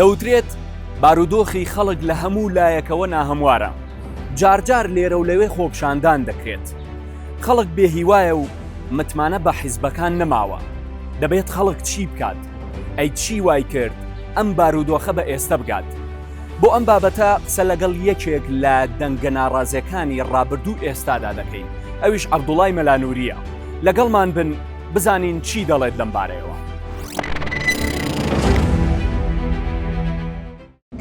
دەوترێت بارودۆخی خەڵک لە هەموو لایەکەوە ناهەموارە، جارجار لێرە و لەوێ خۆپشاندان دەکرێت. خەڵک بێهیوایە و متمانە بە حیزبەکان نەماوە. دەبێت خەڵک چی بکات؟ ئەی چی وای کرد ئەم بارودۆخە بە ئێستا بگات؟ بۆ ئەم بابەتە قسە لەگەڵ یەکێک لە دەنگە ناڕازیەکانی ڕابردوو ئێستادا دەکەین، ئەویش عەبدوڵای مەلانووریە. لەگەڵمان بن بزانین چی دەڵێت لەم بارەیەوە.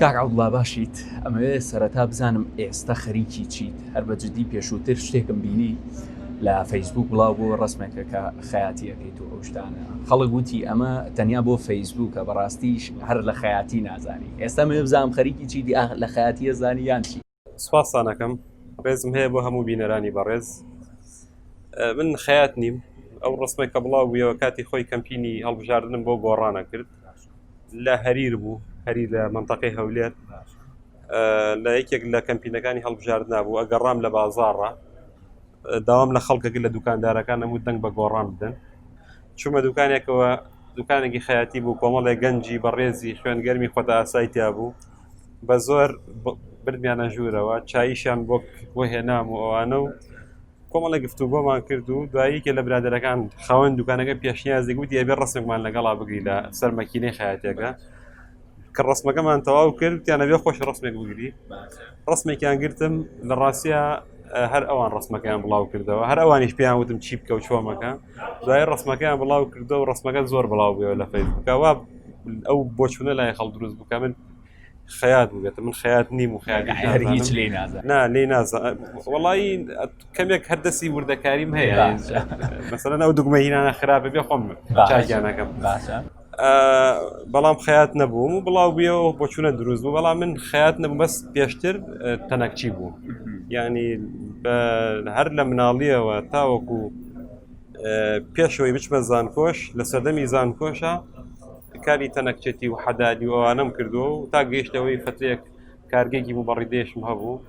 کاک عەبدوڵا باشیت، ئەمەوێ سەرەتا بزانم ئێستا خەریکی چیت؟ هەر بەجددی پێشووتر شتێکم بینی لە فەیسبوک بڵاو بۆ ڕسمێکە کە خەیاتی ئەەکەیت و ئەو شتانە. خەڵک وتی ئەمە تەنیا بۆ فەیسبوکە، بەڕاستیش هەر لە خەیاتی نازانی. ئێستا مێ بزانم خەریکی چیتی لە خەیاتی ئەزانی یان چی؟ سوپاسانەکەم، ڕێزم هەیە بۆ هەموو بینەرانی بەڕێز. من خەیات نیم. ئەو ڕسمێک کە بڵاو بوویەوە کاتی خۆی کەمپینی هەڵبژاردنم بۆ گۆڕانە کرد لە هەریر بوو، هەریر لە منتەقەی هەولێر، لە یەکێک لە کەمپینەکانی هەڵبژاردنا بوو. ئەگەڕام لە بازاڕە، داوام لە خەڵکێک لە دوکاندارەکان هەموو دەنگ بە گۆڕان بدەن. چوومە دوکانێکەوە، دوکانێکی خەیاتی بوو، کۆمەڵێک گەنجی بەڕێزی خوێنگەرمی خۆتا ئاسایی تیا بوو، بە زۆر بردمیانە ژوورەوە، چاییشان بۆ هێنام و ئەوانە و کۆمەڵێک گفتوگۆمان کرد و دواییکە لە برادەرەکان خاوەن دوکانەکە پێشنیازی گوتی ئەبێ ڕسمێکمان لەگەڵا بگری لە سەر مەکینەی خەیاتێکە. کە ڕسمەکەمان تەواو کرد تیانەبێ خۆش ڕسمێک بگری. ڕسمێکیان گرتم، لە ڕاستیە هەر ئەوان ڕسمەکەیان بڵاو کردەوە، هەر ئەوانیش پێیان وتم چی بکە و چۆمەکە. دوای ڕسمەکەیان بڵاو کردەوە و ڕسمەکە زۆر بڵاو بووە لە فەیسبووکە. وا ئەو بۆچوونە لای خەڵک دروست بووکە من خەیات بووێتە، من خەیات نیم و خەیاتی هیچ لێ نازانم. نا لێ نازانم. وەڵی کەمێک هەردەسی وردەکاریم هەیە، مەسەلەن ئەو دوگمەهینانە خراپە بێ خۆم چاکیانەکەم، بەڵام خەیات نەبووم و بڵاو بوویەوە بۆچوونە دروست بوو. بەڵام من خەیات نەبووم، بەس پێشتر تەنەکچی بوو. یعنی هەر لە مناڵیەوە تاوەکو پێشەوەی بچمە زانکۆش، لە سەردەمی زانکۆشە کاری تەنەکچێتی و حەدادی و ئەوانەم کردووە و تا گەیشتەوەی فترێک کارگێکی موبەڕیدێشم هەبوو،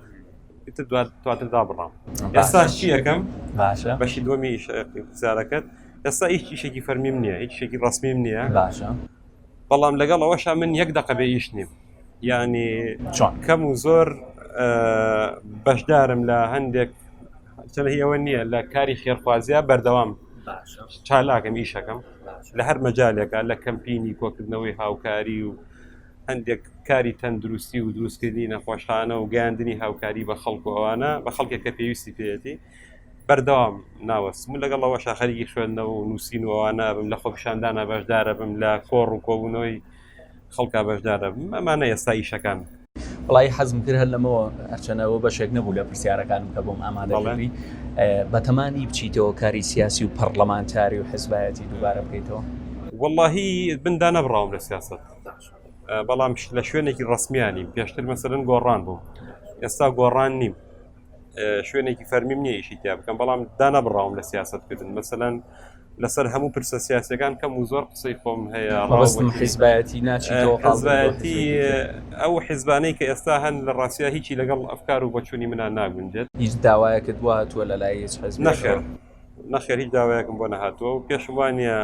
دواتر دابڕام. ئێستا چی یەکەم بەشی دووەمی زارەکەت، ئێستا هیچ ئیشێکی فەرمیم نییە، هیچ شتێکی ڕسمیم نییە. بەڵام لەگەڵ ئەوەشا من یەک دەقە بێ ئیش نیم، یعنی کەم و زۆر بەشدارم لە هەندێک چەنە هیەوە نییە لە کاری خێرخوازیە بەردەوام چالاکەم ئیشەکەم لە هەر مەجالێکە، لە کەمپینی کۆکردنەوەی هاوکاری و هەندێک کاری تەندروستی و دروستکردنی نەخۆشخانە و گەیاندنی هاوکاری بە خەڵک و ئەوانە بە خەڵکێک کە پێویستی پێێتی بەردەوام ناوەستم. لەگەڵەوە شاخەریکی خوێندنەوە و نووسین و ئەوانە بم، لە خۆپیشاندانە بەشدارە بم، لە کۆڕ و کۆبوونەوەی خەڵکا بەشدارە بم. ئەمانە ئێستا ئیشەکان. وڵی حەزم کرد هەر لەمەوە هەرچەنەوە بەشێک نەبوو لە پرسیارەکانم کە بۆم ئامادەکردی بەتەمانی بچیتەوە کاری سیاسی و پەرلەمانتاری و حیزبایەتی دووبارە بکەیتەوە. وەڵڵاهی بندا نەبڕاوم لە سیاست، بەڵام لە شوێنێکی ڕسمیانیم. پێشتر مەسەلەن گۆڕان بوو، ئێستا گۆڕان نیم، شوێنێکی فەرمیم نییە ئیشی تیا بکەم، بەڵام دانەبڕاوم لە سیاستکردن. مەسەلەن لەسەر هەموو پرسە سیاسەکان کەم و زۆر قسەی خۆم هەیە. حیزبایەتی ناچیتەوە، حیزبایەتی ئەو حیزبانەی کە ئێستا هەن لە ڕاستیە هیچی لەگەڵ ئەفکار و بۆچوونی منە ناگونجێت. هیچ داوایەکت وهاتووە لە لای هیچ حیزب؟ نەخێر، هیچ داوایەکم بۆ نەهاتووە و پێشم وانە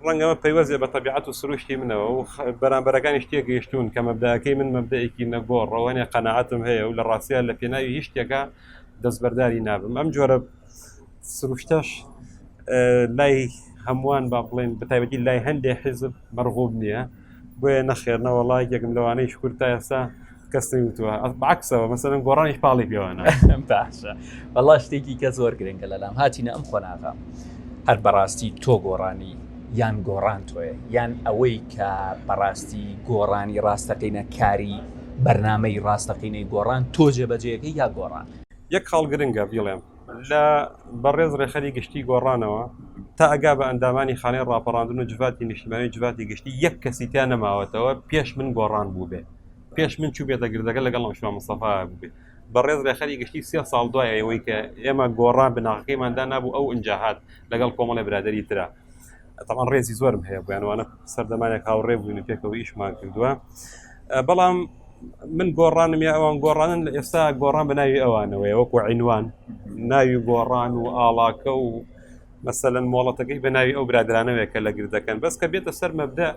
ڕەنگەمە پەیوەزێ بە تەبیعەت و سروشتی منەوە و بەرامبەرەکانی شتێک گەیشتون کە مەبدەکەی من مەبدەیەکی نەگۆڕەوەنێ قەناعەتم هەیە و لە ڕاستیە لە پێناوی هیچ شتێکە دەستبەرداری نابم. ئەم جۆرە سروشتەش لای هەمووان با بڵێن بەتایبەتی لای هەندێک حیزب مەرغوب نییە، بۆیە نەخێرنەوە وڵای یەکم لەوانەی شکر تا ئێستا کەس نەیوتووە. بەعکسەوە مەسەلەن گۆڕانیش پاڵی پێوانە. باشە، وەڵا شتێکی کە زۆر گرنگە لەلام هاتینە ئەم خۆناغا، هەر بەڕاستی تۆ گۆڕانی یان گۆڕان تۆیە، یان ئەوەی کە بەڕاستی گۆڕانی ڕاستەقینە کاری بەرنامەی ڕاستەقینەی گۆڕان تۆ جێبەجێەکەی یا گۆڕان؟ یەک خاڵ گرنگە بڵێم لە بەڕێز ڕێخەری گشتی گۆڕانەوە تا ئەگا بە ئەندامانی خانەی ڕاپەڕاندن و جوواتی نیشتیمانی جوواتی گشتی یەک کەسی تیا نەماوەتەوە پێش من گۆڕان بوو بێ، پێش من چوو بێتە گردەکە لەگەڵ ئەمشوا مستەفا بوو بێ. بەڕێز ڕێخەری گشتی 3 ساڵ دوایە ئەوەی کە ئێمە گۆڕان بناغەکەیماندا نابوو ئەو ئینجاهات لەگەڵ کۆمەڵی برادەری ترە. طبعاً ڕێزی زۆرم هەیە بۆیانوانە سەردەمانێک هاوڕێ بووین و پێکەوە ئیشمان کردووە. بەڵام من گۆڕانم یا ئەوان گۆڕانن لە ئێستا گۆڕان بە ناوی ئەوانەوەی وەکو عینوان ناوی گۆڕان و ئاڵاکە و مەسەلەن مۆڵەتەکەی بە ناوی ئەو برادرانەوەیە کە لە گردەکەن، بەس کە بێتە سەر مەبدە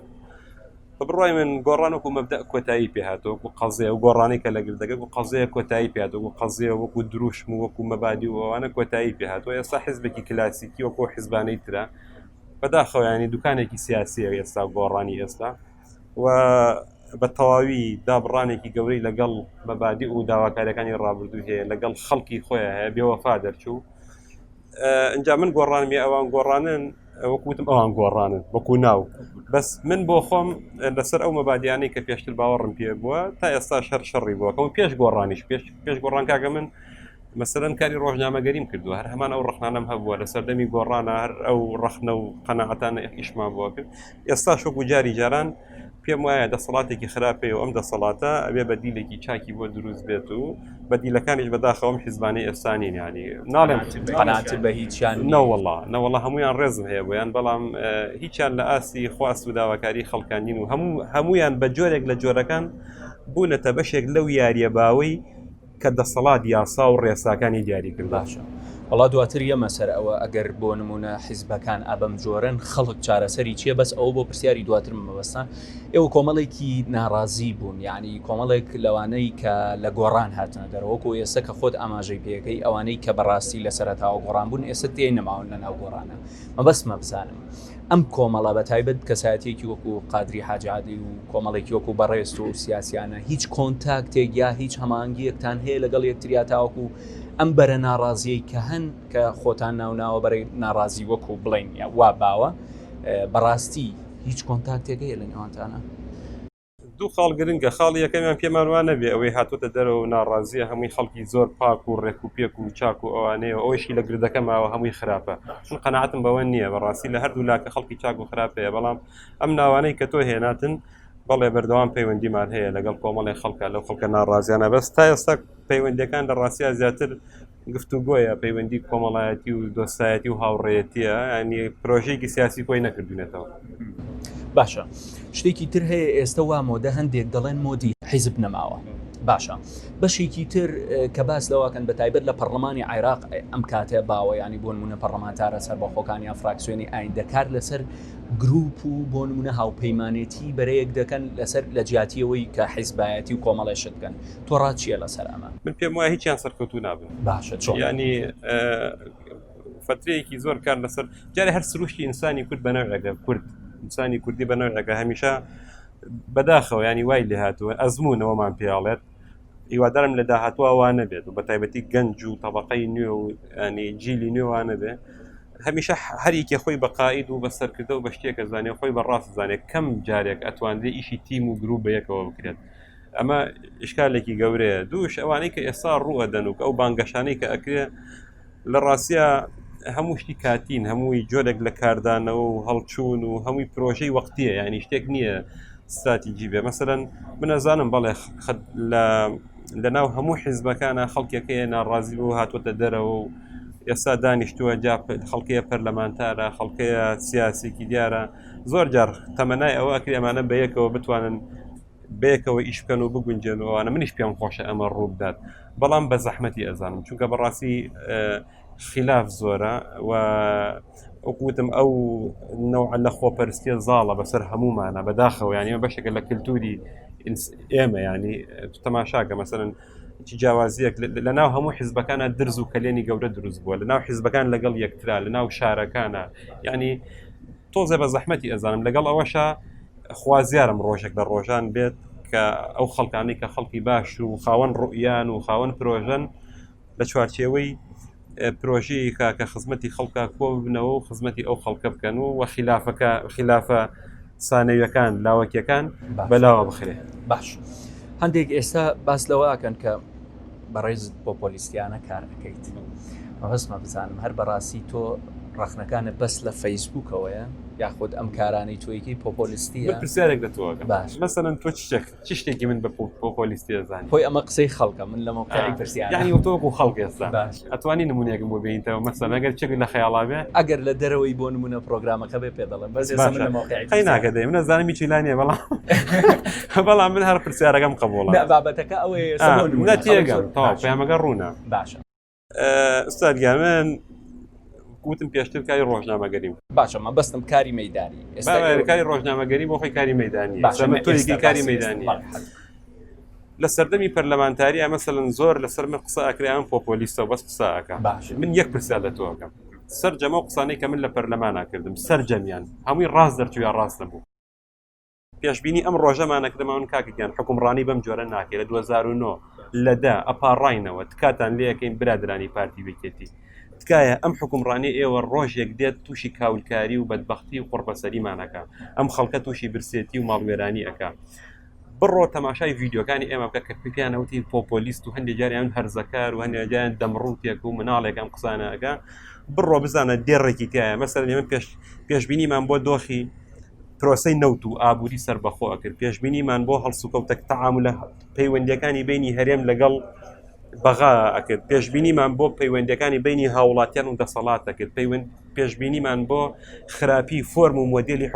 بڕای من گۆڕان وەکو مەبدە کۆتایی پێهاتەوە وەکو قەزێ و گۆڕانی کە لە گردەکە و قەزەیە کۆتایی پێهاتەوە وەکو قەزێ وەکو دروشم و وەکو مەبادی و ئەوانە کۆتایی پێهاتەوە ئێستا حیزبێکی کلاسیکی وەکو حیزبانەی ترە بەداخەوە ینی دوکانێکی سیاسیە ئێستا گۆڕانی ئێستا و بە تەواوی دابڕانێکی گەورەی لەگەڵ مەبادی و داواکاریەکانی ڕابردوو هەیە لەگەڵ خەڵکی خۆیان هەیە بێوەفا دەرچوو ئەنجا من گۆڕانمی ئەوان گۆڕانن وەکوتم ئەوان گۆڕانن وەکو ناو بەس من بۆ خۆم لەسەر ئەو مەبادیانەی کە پێشتر باوەڕم پێ بووە تا ئێستا شەڕی بووە کەم پێش گۆڕانیش پێش گۆڕان کاگە من مەسەرەن کاری ڕۆژنامەگەریم کردووە هەر هەمان ئەو ڕخنانم هەبووە لە سەردەمی گۆڕانە هەر ئەو ڕخنە و قەنەعەتانە ئیشمان بووە کرد ئێستا شۆک و جاری جاران پێم وایە دەسەڵاتێکی خراپەیە و ئەم دەسەڵاتە ئەبێ بەدیلێکی چاکی بۆ دروست بێت و بەدیلەکانیش بەداخەوەم حیزبانەی ئێستانی ینی ناڵێم قەناعەت بە هیچیان نەوەڵڵا هەمویان ڕێزم هەیە بۆیان بەڵام هیچیان لە ئاسی خواست و داواکاری خەڵکانین و هەمویان بە جۆرێک لە جۆرەکان بوونەتە بەشێک لەو یاریە باوەی کە دەسەڵات یاسا و ڕێساکانی دیاری کرد باشە وڵا دواتر یە مەسەر ئەوە ئەگەر بۆ نمونە حیزبەکان ئابەم جۆرن خەڵک چارەسەری چییە بەس ئەو بۆ پرسیاری دواتر مەبەستان ئێوە کۆمەڵێکی ناڕازی بوون یعنی کۆمەڵێک لەوانەی کە لە گۆڕان هاتنە دەرەوەکو ئێستا کە خۆت ئاماژەی پێەکەی ئەوانەی کە بەڕاستی لە سەرەتاوە گۆڕان بوون ئێستا تێی نەماون لە ناو گۆڕانە مەبەست مەبزانم ئەم کۆمەڵە بە تایبەت کەسایەتێکی وەکو قادری حاجادی و کۆمەڵێکی وەکو بەڕێست و سیاسیانە هیچ کۆنتاکتێک یا هیچ هەمانگیەکتان هەیە لەگەڵ یەکتریا تاوەکو ئەم بەرە ناڕازیەی کە هەن کە خۆتان ناوناوە بەرەی ناڕازی وەکو بڵین یا وا باوە بەڕاستی هیچ کۆنتاکتێک هەیە لە نێوانتانە دوو خاڵ گرنگە خاڵی یەکەمیان پێمان وانە بێ ئەوەی هاتوۆتە دەرەوە ناڕازیە هەمووی خەڵکی زۆر پاک و ڕێک و پێک و چاک و ئەوانەیە ئەوەیشی لە گردەکەماوە هەمووی خراپە چون قەناعەتم بەوە نییە بەڕاستی لە هەردوو لاکە خەڵکی چاک و خراپەیە بەڵام ئەم ناوانەی کە تۆ هێناتن بەڵێ بەردەوام پەیوەندیمان هەیە لەگەڵ کۆمەڵی خەڵکە لەو خەڵکە ناڕازیانە بەس تا ئێستا پەیوەندیەکان لە ڕاستیە زیاتر گفتوگۆیە پەیوەندی کۆمەڵایەتی و دۆستایەتی و هاوڕێیەتیە ینی پرۆژەیەکی سیاسی کۆی نەکردوونێتەوە باشە شتێکی تر هەیە ئێستا وا مۆدە هەندێک دەڵێن مۆدی حیزب نەماوە باشە بەشێکی تر کە باس لەواکەن بە تایبەت لە پەرلەمانی عێراق ئەم کاتێ باوە ینی بۆ نمونە پەرلەمانتارە سەربەخۆکانی یا فراکسیۆنی ئایندەکار لەسەر گروپ و بۆ نمونە هاوپەیمانێتی بەرەیەک دەکەن لەسەر لە جیاتیەوەی کە حیزبایەتی و کۆمەڵێشت بکەن تۆ ڕاچیە لەسەر ئەمە من پێم وایە هیچیان سەرکەوتوو نابن باشە چۆن ینی فترەیەکی زۆر کار لەسەر جارێ هەر سروشتی ئینسانی کورد بەنەوەیەکە کورد ئینسانی کوردی بەنەوەیەکە هەمیشە بەداخەوە ینی وای لێ هاتووە ئەزمونەوەمان پێڵێت هیوادارم لە داهاتوە وانە بێت و بە تایبەتی گەنج و تەبەقەی نوێ و ینی جیلی نوێوانە بێ هەمیشە هەریکێ خۆی بە قائید و بەسەرکردە و بە شتێکە زانێ خۆی بەڕاست زانێت کەم جارێک ئەتوانرێ ئیشی تیم و گروپ بەیەکەوە بکرێت ئەمە ئیشکالێکی گەورەیە دووش ئەوانەی کە ئێستا ڕوئەدەن و ئەو بانگەشانەی کە ئەکرێ لە ڕاستیە هەموو شتی کاتین هەمووی جۆرێک لە کاردانەوە و هەڵچوون و هەمووی پرۆژەی وەختیە ینی شتێک نییە استراتیجی بێ مەسەرەن من ئەزانم بەڵێ لە ناو هەموو حیزبەکانە خەڵکێکەیە ناڕازی بوو هاتوۆتە دەرەوە و ئێستا دانیشتووە جا خەڵکەیە پەرلەمانتارە خەڵکەیە سیاسێکی دیارە زۆر جار تەمەنای ئەوە ئەکری ئەمانە بەیەکەوە بتوانن بەیەکەوە ئیش بکەن و بگونجێنەوەوانە منیش پێم خۆشە ئەمە ڕوو بدات بەڵام بە زەحمەتی ئەزانم چونکە بەڕاستی خلاف زۆرە و وەکوتم ئەو نەوع لە خۆپەرستیە زاڵە بەسەر هەمومانە بەداخەوە ینی بەشێکە لە کللتوری ئێمە ینی تەماشاکە مەسەرن چی جیاوازیەک لە ناو هەموو حیزبەکانە درز و کەلێنی گەورە دروست بووە لە ناو حیزبەکان لەگەڵ یەکترا لە ناو شارەکانە ینی تۆزێ بە زەحمەتی ئەزانم لەگەڵ ئەوەشە خوازیارم ڕۆژێک لە ڕۆژان بێت کە ئەو خەڵکانی کە خەڵکی باش و خاوەن ڕوئیان و خاوەن پرۆژەن لە چوارچێوەی پرۆژەیە کە خزمەتی خەڵکە کۆ ببنەوە و خزمەتی ئەو خەڵکە بکەن و خلافە سانەویەکان لاوەکیەکان بەلاوە بخرێ باش هەندێک ئێستا باس لەوەکەن کە بەڕێز پۆپۆلیستیانە کار دەکەیت مەبەستمە بزانم هەر بەڕاستی تۆ ڕخنەکانت بەس لە فەیسبووکەوەیە یاخود ئەم کارانەی تۆیەکی پۆپۆلیستیە پرسیارێک دەتەوە باش مەسەرەن تۆ چ شتێکی من بە پۆپۆلیستی دەزانێت خۆی ئەمە قسەی خەڵکە من لە مۆقعی پرسیار یعنی تۆ بۆ خەڵک ئێستا ئەتوانی نمونەیەکم بۆ بینیتەوە مەسەلەن ئەگەر چێک لە خەیاڵا بێ ئەگەر لە دەرەوەی بۆ نمونە پرۆگرامەکە بێ پێ دەڵێن بەس ئێستا من لە مۆقعی قەی ناکەدەی من نەزانمی چی لای نییە بەڵام من هەر پرسیارەکەم قبوڵە بابەتەکە ئەوەیە نەتیێگەم تەواو پەیامەکە ڕوونە باشە ئوستاد گیان من وتم پێشتر کاری ڕۆژنامەگەریم باشە مەبەستم کاری مەیدانی کاری ڕۆژنامەگەری بۆ خۆی کاری مەیدانی تۆیەکی کاری مەیدانی لە سەردەمی پەرلەمانتاریە مەسەڵەن زۆر لەسەر من قسە ئەکریان پۆپۆلیستە بەس قسە ئەکە من یەک پرسیار لە تۆکەم سەرجەمە و قسانەی کە من لە پەرلەمانە کردم سەرجەمیان هەمووی ڕاست دەرچوویان ڕاست نەبوو پێشبینی ئەم ڕۆژەمانەکردەمەون کاکەیان حکومڕانی بەم جۆرە ناکەێت لە 2009 لەدا ئەپاڕاینەوە تکاتان لێەکەین برادرانی پارتی بکێتی تکایە ئەم حکومڕانی ئێوە ڕۆژێک دێت تووشی کاولکاری و بەدبەختی و قڕبەسەریمانەکە ئەم خەڵکە تووشی برسێتی و ماڵوێرانی ئەکا بڕۆ تەماشای ڤیددیۆکانی ئێمە بکە کە پێیانەوتی پۆپۆلیست و هەندێک جاریان هەرزەکار و هەندێک جیان دەمڕوتێک و مناڵێک ئەم قسانەکە بڕۆ بزانە دێڕێکی تایە مەسەر من پێشبینیمان بۆ دۆخی پرۆسەی نەوت و ئابووری سربەخۆ کرد پێشبینیمان بۆ هەڵسوکەوتە تەعاملە پەیوەندیەکانی بینی هەرێم لەگەڵ بەغا ئەکرد پێشبینیمان بۆ پەیوەندەکانی بینی هاوڵاتیان و دەسەڵاتە کرد پێشبینیمان بۆ خراپی فۆرم و مۆدلی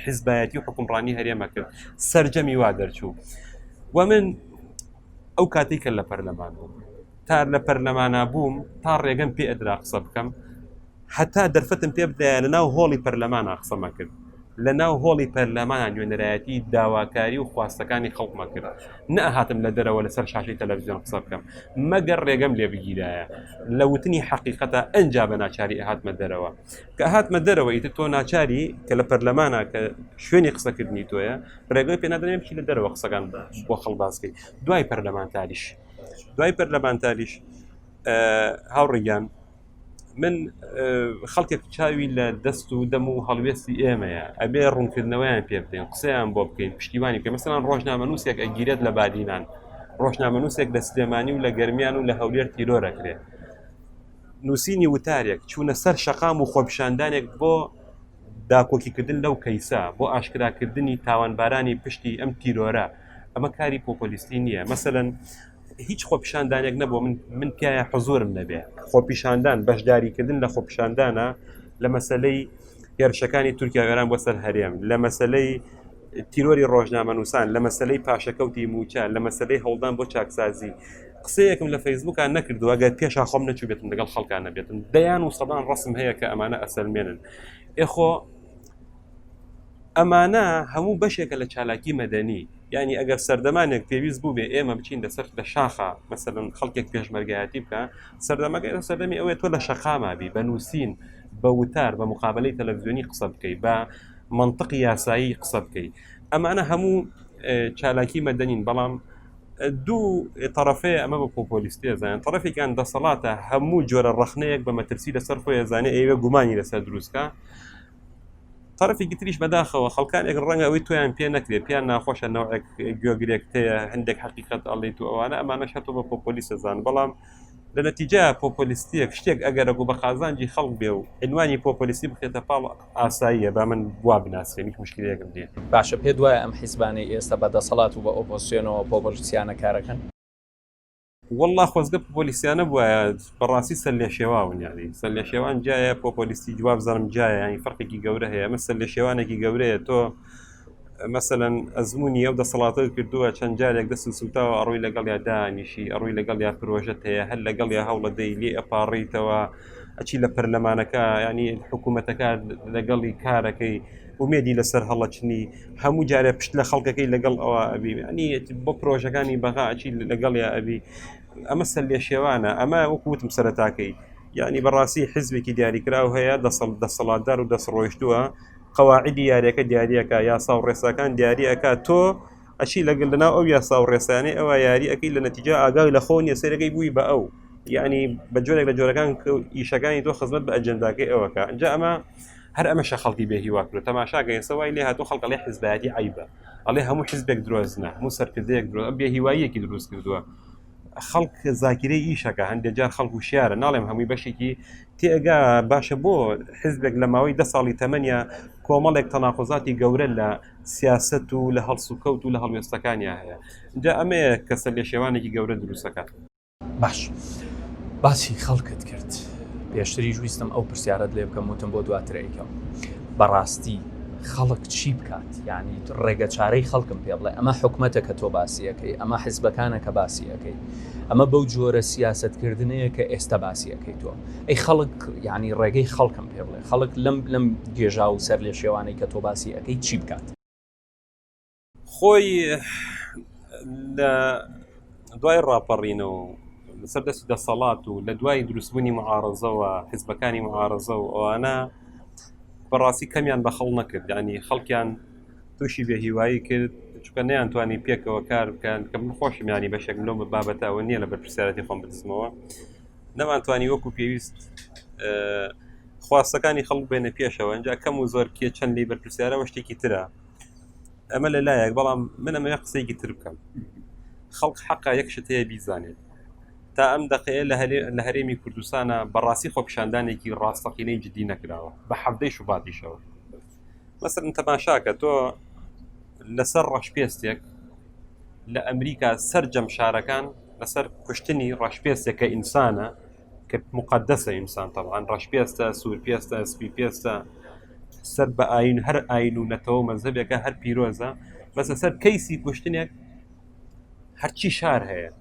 حیزبایەتی و حکومڕانی هەرێمە کرد سەرجەمی وا دەرچوو و من ئەو کاتی کە لە پەرلەمان بووم تا لە پەرلەمانە بووم تا ڕێگەم پێ ئەدرا قسە بکەم هەتا دەرفەتم پێ بدایە لەناو هۆڵی پەرلەمانە قسەمە کرد لەناو هۆڵی پەرلەمانان نوێنەرایەتی داواکاری و خواستەکانی خەڵکمە کرد نەهاتم لە دەرەوە لەسەر شاشەی تەلەڤیزیۆن قسە بکەم مەگەر ڕێگەم لێ بگیرایە لە وتنی حەقیقەتە ئەنجا بە ناچاری ئەهاتمە دەرەوە کە هاتمە دەرەوە ئیتر تۆ ناچاری کە لە پەرلەمانە کە شوێنی قسەکردنی تۆیە ڕێگەی پێ نادەنێ بچی لە دەرەوە قسەکان بۆ خەڵباسکەی دوای پەرلەمانتاریش هاوڕێگیان من خەڵکێک چاوی لە دەست و دەم و هەڵوێستی ئێمەیە ئەبێ ڕوونکردنەوەیان پێ بدەین قسەیان بۆ بکەین پشتیوانی بکەین مەسەڵەن ڕۆژنامەنووسێک ئەگیرێت لە بادینان ڕۆژنامەنووسێک لە سلێمانی و لە گەرمیان و لە هەولێر تیرۆرەکرێت نووسینی وتارێک چوونە سەر شەقام و خۆپیشاندانێک بۆ داکۆکیکردن لەو کەیسا بۆ ئاشکراکردنی تاوانبارانی پشتی ئەم تیرۆرە ئەمە کاری پۆپۆلیستی نییە مەسەڵەن هیچ خۆپیشاندانێک نەبووە من پیاە حزورم نەبێ خۆپیشاندان بەشداریکردن لە خۆپیشاندانە لە مەسلەی هێرشەکانی تورکیا وێران بۆ سەر هەرێم لە مەسلەی تیرۆری ڕۆژنامەنووسان لە مەسلەی پاشەکەوتی موچان لە مەسلەی هەوڵدان بۆ چاکسازی قسەیەکم لە فەیسبووکان نەکردووە گەر پێشا خۆم نەچوو بێتم لەگەڵ خەڵکان نەبێتم دەیان و سەدان ڕسم هەیە کە ئەمانە ئەسەلمێنن ئێخۆ ئەمانە هەموو بەشێکە لە چالاکی مەدەنی یعنی ئەگەر سەردەمانێک پێویست بوو بێ ئێمە بچین لەسەر لە شاخە مەسەڵەن خەڵکێک پێشمەرگایەتی بکە سەردەمەکە سەردەمی ئەوێت تۆ لە شەقامابی بە نووسین بە وتار بە مقابلەی تەلەڤیزیۆنی قسە بکەی بە منطقی یاسایی قسە بکەی ئەمانە هەموو چالاکی مەدەنین بەڵام دوو طرفەیە ئەمە بە پۆپۆلیستی زانن طرفێکیان دەسەڵاتە هەموو جۆرە ڕەخنەیەک بە مەترسی لەسەر خۆی زانێ ئێوە گومانی لەسەر دروستکە طرفێکی تریش بەداخەوە خەڵکانێک ڕەنگە ئەوەی تۆیان پێ نەکرێت پیان ناخۆشە نەوەک گوێگرێک تەیە هەندێک حقیقەت ئەڵێیت و ئەوانە ئەمانە شەتۆ بە پۆپۆلیسە زان بەڵام لە نەتیجە پۆپۆلیستیەک شتێک ئەگەرەگو بە قازانجی خەڵک بێ و عنوانی پۆپۆلیستی بخێتە پاڵ ئاساییە با من وا بناسیێن هیچ مشکلەیەکم نیە باشە پێ دوایە ئەم حیزبانەی ئێستا بەدەسەڵات و بە ئۆپۆزیسیۆنەوە پۆپۆلیسیانە کارەکەن والله خۆزگە پۆپۆلیسیانە بووە بەڕاستی سەر لێ شێواون یانی سەر لێ شێوان جایە پۆپۆلیستی جواب زانم جایە ینی فەرقێکی گەورە هەیە مە سەر لێ شێوانێکی گەورەیە تۆ مەسەلەن ئەزمموی ئەو دەسەڵاتە کردووە چەند جارێک دەست سوتاوە ئەڕووی لەگەڵ یا دانیشی ئەڕووی لەگەڵ یا پرۆژەت هەیە هەر لەگەڵ یا هەوڵە دەی لێ ئەپاڕیتەوە ئەچی لە پەرلەمانەکە ینی حکوومەتەکە لەگەڵی کارەکەی ومێدی لەسەر هەڵەچنی هەموو جارێ پشت لە خەڵکەکەی لەگەڵ ئەوە ئەبی ینی بۆ پرۆژەکانی بەغا ئەچی لەگەڵ یا ئەبی ئەمە سەر لێ شێوانە ئەمە وەکوتم سەرەتاکەی یعنی بەڕاستی حزبێکی دیاریکراو هەیە دەسەڵاتدار و دەسڕۆیشتووە قەواعیدی یاریەکە دیاریەکە یاسا و ڕێساکان دیاریەکە تۆ ئەچی لەگەڵ لەناو ئەو یاسا و ڕێسانەی ئەوە یاری ئەەکەی لە نەتیجە ئاگای لە خۆ نیە سەرەکەی بووی بە ئەو یعنی بە جۆرێک لە جۆرەکان ئیشەکانی تۆ خزمەت بە ئەجەنداکەی ئەوەکە ئەنجا ئەمە هەر ئەمەشە خەڵکی بێهیوا کرد تەماشاگە ئێسەوای لێ هاتوو خەڵک ئەڵێ حیزبایەتی عیبە ئەڵێ هەموو حیزبێک درۆزنە هەموو سەرکردەیەک درۆ بێهیواییەکی دروست کردووە خەڵک زاکرەی ئیشەکە هەندێک جار خەڵک و شیارە ناڵێم هەمووی بەشێکی تێگا باشە بۆ حزبێک لە ماوەی 10 ساڵی تەمەنیە کۆمەڵێک تەناقضاتی گەورە لە سیاست و لە هەڵسوکەوت و لە هەڵوێستەکانیان هەیە جا ئەمەیە کەسە لێ شێوانێکی گەورە دروستەکە باش باسی خەڵکت کرد پێشتری ویستم ئەو پرسیارەت لێ بکەم وتم بۆ دواترەیەکەم بەڕاستی خەڵک چی بکات یعنی ڕێگە چارەی خەڵکم پێ بڵێ ئەمە حکومەتە کە تۆ باسیەکەی ئەمە حیزبەکانە کە باسیەکەی ئەمە بەو جۆرە سیاسەتکردنەیە کە ئێستا باسیەکەی تۆ ئەی خەڵک ینی ڕێگەی خەڵکم پێ بڵێ خەڵک لەم گێژا و سەر لێ شێوانەی کە تۆ باسیەکەی چی بکات خۆی لە دوای ڕاپەڕینەوە لەسەر دەستی دەسەڵات و لە دوای دروستبوونی معارەزەوە حیزبەکانی معارەزە و ئەوانە بەڕاستی کەمیان بە خەڵ نەکرد ینی خەڵکیان تووشی بێهیوایی کرد چونکە نەیانتوانی پێکەوە کار بکەن کە من خۆشم ینی بەشێک لەو بابەتەوە نییە لە بەرپرسیارەتی خۆم بدزمەوە نەمانتوانی وەکو پێویست خواستەکانی خەڵک بێنە پێشەوە ئەنجا کەم و زۆر کێ چەند لی بەرپرسیارەوە شتێکی ترە ئەمە لە لایەک بەڵام من ئەمە قسەیەکی تر بکەم خەڵک حەقا یەک شت هەیە بیزانێت تا ئەم دەقەیە لە هەرێمی کوردستانە بەڕاستی خۆپیشاندانێکی ڕاستەقینەی جدی نەکراوە بە حەفدەی شوباتیشەوە مەسەڵەن تەماشاکە تۆ لەسەر ڕەشپێستێک لە ئەمریکا سەرجەم شارەکان لەسەر کوشتنی ڕەشپێستێکە ئینسانە کە مقدسە ئینسان طبعاً ڕەشپێستە سوورپێستە سپی پێستە سەر بە ئاین هەر ئاین و نەتەوە مەزهبێکە هەر پیرۆزە بەسە سەر کەیسی کوشتنێک هەرچی شار هەیە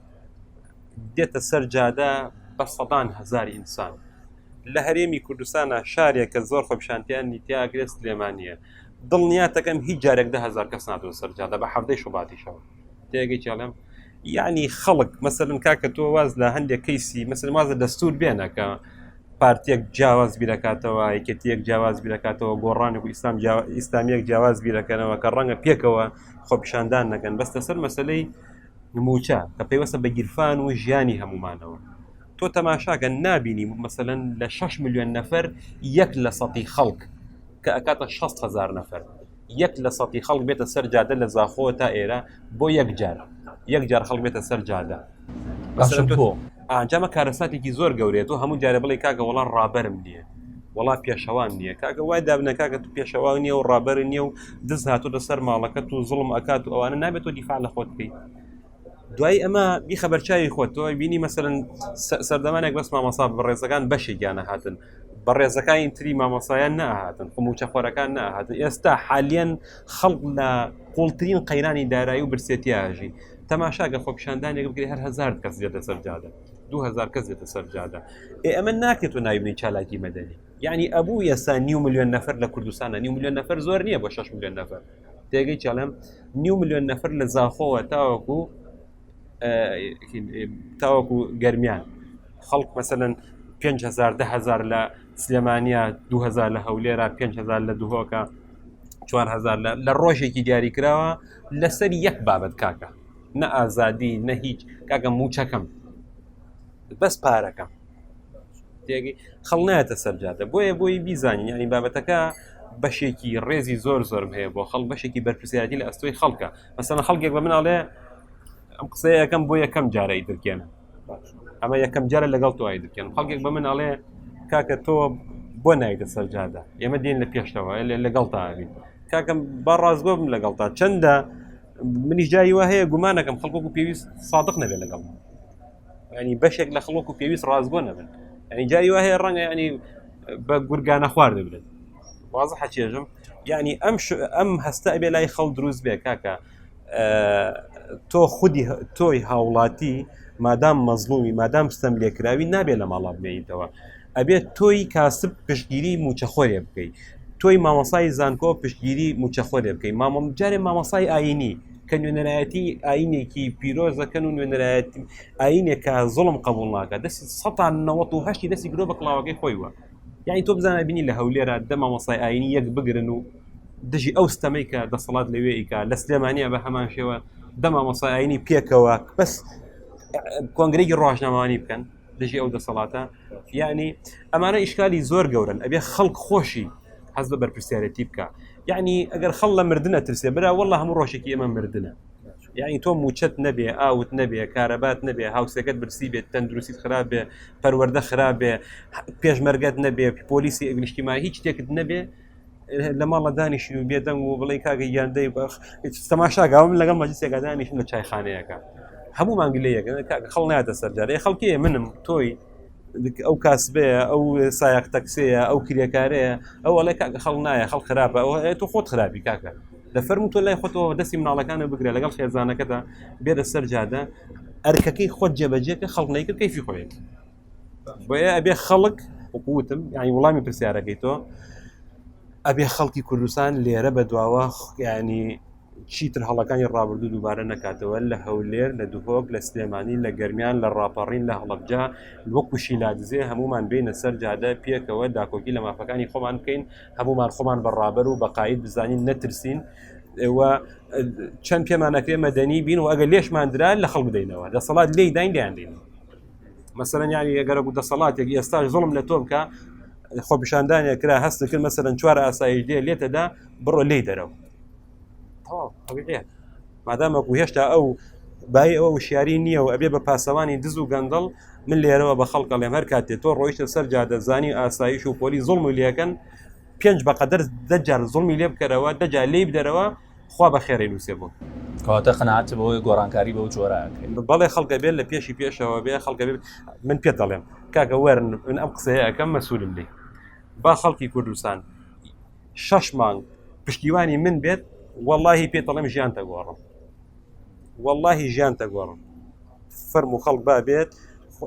دێتە سەر جادە بە سەدان هەزار ئینسان لە هەرێمی کوردستانە شارێکە زۆر خۆپیشاندیانی تیاگرێت سلێمانیە دڵنیاتەکەم هیچ جارێک 10,000 کەس ناتوە سەر جادە بە حەفدەی شوباتیشەوە تێگەی چاڵێم یعنی خەڵک مەسەلەن کاکە تۆ واز لە هەندێک کەیسی مەسەلەن وازە دەستور بێنە کە پارتیەک جیاواز بیرەکاتەوە یەکێتیەک جیاواز بیرەکاتەوە گۆڕانێک و ئیسلامیەک جیاواز بیرەکەنەوە کە ڕەنگە پێکەوە خۆپیشاندان نەکەن بەستە سەر مەسەلەی نموچە کە پێیوەستە بە گیرفان و ژیانی هەمومانەوە تۆ تەماشاکە نابینی مەسەلەن لە 6 ملیۆن نەفەر یەک لە سەتی خەڵک کە ئەکاتە 6,000 نەفەر یەک لە سەتی خەڵک بێتە سەر جادە لە زاخۆوە تا ئێرە بۆ یەک جار خەڵک بێتە سەر جادە ئەنجامە کارەساتێکی زۆر گەورێت و هەموو جارە بڵێ کاکە وەڵام ڕابەرم نییە وەڵا پێشەوان نییە کاکە وای دابنە کاکە تو پێشەوان نییە و ڕابەر نییە و دز هاتوو لەسەر ماڵەکەت و زڵم ئەکات و ئەوانە نابێت تۆ دیفاع لە خۆت بکەیت دوای ئەمە بیخەبەرچاوی خۆت تۆ بینی مەسەلەن سەردەمانێک بەس مامەسا بەڕێزەکان بەشێکیانە هاتن بەڕێزەکانی تری مامەسایان نەهاتن خموچە خۆرەکان نەهاتن ئێستا حالیان خەڵک لە قوڵترین قەیرانی دارایی و برسێتی ئاژی تەماشاگە خۆپیشاندانێک بگری هەر 1000 کەس دێتە سەر جادە 2000 کەس دێتە سەر جادە ئەمە ناکرێت و ناویبنی چالاکی مەدەنی یعنی ئەبوو ئێستا 9 ملیۆن نەفەر لە کوردستانە 9 ملیۆن نەفەر زۆر نییە بۆ 6 ملیۆن نەفەر تێگەی چاڵێم 9 ملیۆن نەفەر لە زاخۆوە تاوەکو گەرمیان خەڵک مەسەلەن 5,000 10,000 لە سلێمانیا 2000 لە هەولێرە 5,000 لە دوهۆکە 4,000 لە ڕۆژێکی دیاریکراوە لەسەر یەک بابەت کاکە نە ئازادی نە هیچ کاکە موچەکەم بەس پارەکەم تێگەی خەڵ نایەتە سەرجادە بۆیە بیزانین ینی بابەتەکە بەشێکی ڕێزی زۆرم هەیە بۆ خەڵک بەشێکی بەرپرسیاتی لە ئەستۆی خەڵکە مەسەلەن خەڵکێک بە مناڵێ ئەم قسەیە یەکەم بۆ یەکەم جارەی دەکێنە ئەمە یەکەم جارە لەگەڵ تۆ دەکەن خەڵکێک بە مناڵێ کاکە تۆ بۆ نایدە سەرجادە ئێمە دێن لە پێشتەوە لەگەڵ تاوین کاکەم با ڕازگۆ بم لەگەڵ تا چەندە منیش جایی وا هەیە گومانەکەم خەڵکو پێویست سادق نەبێت لەگەڵ ینی بەشێک لە خەڵک و پێویست ڕازگۆ نەبن ینی جایی وا هەیە ڕەنگە ینی بە گورگانە خوار دەبرێت وازە حەچێژم یعنی ئەم هەستە ئەبێ لای خەڵ دروست بێ کاکە تۆ خودی تۆی هاوڵاتی مادام مەزلومی مادام ستەم لێکراوی نابێت لە ماڵا بمێنیتەوە ئەبێت تۆی کاسب پشتگیری موچەخۆرێ بکەیت تۆی مامەسای زانکۆ پشتگیری موچەخۆرێ بکەیت جارێ مامەسای ئاینی کە نوێنەرایەتی ئاینێکی پیرۆزەکەن و نوێنەرایەتی ئاینێکە زڵم قبول ناکە دەستی 1970 دەستی گرۆ بە کڵاوەکەی خۆیوە یعنی تۆ بزانە بینی لە هەولێرە دە مامەسای ئاینی یەک بگرن و دژی ئەو ستەمەی کە دەسەڵات لەوێ ئیکا لە سلێمانیە بە هەمان شێوە دە مامەسای ئاینی پێکەوە بەس کۆنگرێکی ڕۆژنامەوانی بکەن دژی ئەو دەسەڵاتە یعنی ئەمانە ئیشکالی زۆر گەورن ئەبێ خەڵک خۆشی حەز بە بەرپرسیارەتی بکە یعنی ئەگەر خەڵ لە مردنە ترسێ برا وەڵڵا هەموو ڕۆژێکی ئێمە مردنە یعنی تۆ موچەت نەبێ ئاوت نەبێ کارەبات نەبێ هاوسەکەت برسی بێت تەندروستیت خراپ بێ پەروەردە خراپ بێ پێشمەرگەت نەبێ پۆلیسی نیشتیمای هیچ شتێکت نەبێ لە ماڵە دانیشی و بێدەنگ و بڵێ کاگە یاندەی تەماشاگاوم لەگەڵ مەجلیسێکا دانیشن لە چایخانەیەەکە هەموو مانگلەیەک خەڵ نایەتە سەرجارێ خەڵکیە منم تۆی ئەو کاسبەیە ئەو سایق تەکسەیە ئەو کرێکارەیە ئەو وڵێ خەڵ نایە خەڵ خراپە ئەو تۆ خۆت خراپی کاکە لە فەرمو تۆ لای خۆتەوە دەستی مناڵەکانە بگرێ لەگەڵ خێزانەکەدا بێدە سەر جادە ئەرکەکەی خۆت جێبەجێکە خەڵک نەیکرد کەیفی خۆیت بۆیە ئەبێ خەڵک وقوتم یعنی وڵامی پرسیارەکەی تۆ ئەبێ خەڵکی کوردستان لێرە بە دواوە ینی چیتر هەڵەکانی ڕابردوو دووبارە نکاتەوە لە هەولێر لە دوهۆک لە سلێمانی لە گەرمیان لە ڕاپەڕین لە هەڵەبجا وەکو شیلادزێ هەمومان بینە سەر جادە پێکەوە داکۆکی لە مافەکانی خۆمان بکەین هەمومان خۆمان بەڕابەر و بەقاید بزانین نەترسین چەند پێمانەکرێ مەدەنی بین و ئەگەر لێشماندرا لە خەڵک بدەینەوە دەسەڵات لێی داین لیان دێن مەسەرەن ینی ئەگەر دەسەڵاتێک ئێستاش زڵم لە تۆ بکە خۆپیشاندانێک کرا هەست کرد مەسەرەن چوار ئاسایش دێ لێتەدا بڕۆ لێی دەرەوە مادامەکو هێشتا ئەو بای ئەوە وشیاری نییە و ئەبێ بە پاسەوانی دز و گەندڵ من لێرەوە بە خەڵکە لێم هەر کاتێت تۆ ڕۆیشتە سەر جادەزانی ئاسایش و پۆلی زڵم و لێکەن پێنج بەقەدەر دەجار زڵمی لێ بکەرەوە دەجا لێی بدەرەوە خوا بە خێرەی نووسێ بوو کەواتە قەناعەت بەوەی گۆڕانکاری بەو جۆرەکەین بەڵێ خەڵکە بێت لە پێشی پێشەوە بێ خەڵکە من پێ دەڵێم کاکە وەرن من ئەم قسەیە ئەەکەم مەسوولم لێ با خەڵکی کوردستان 6 مانگ پشتیوانی من بێت واللهی پێ دەڵێم ژیان تەگۆڕم واللهی ژیان تەگۆڕم فەرمو خەڵک با بێت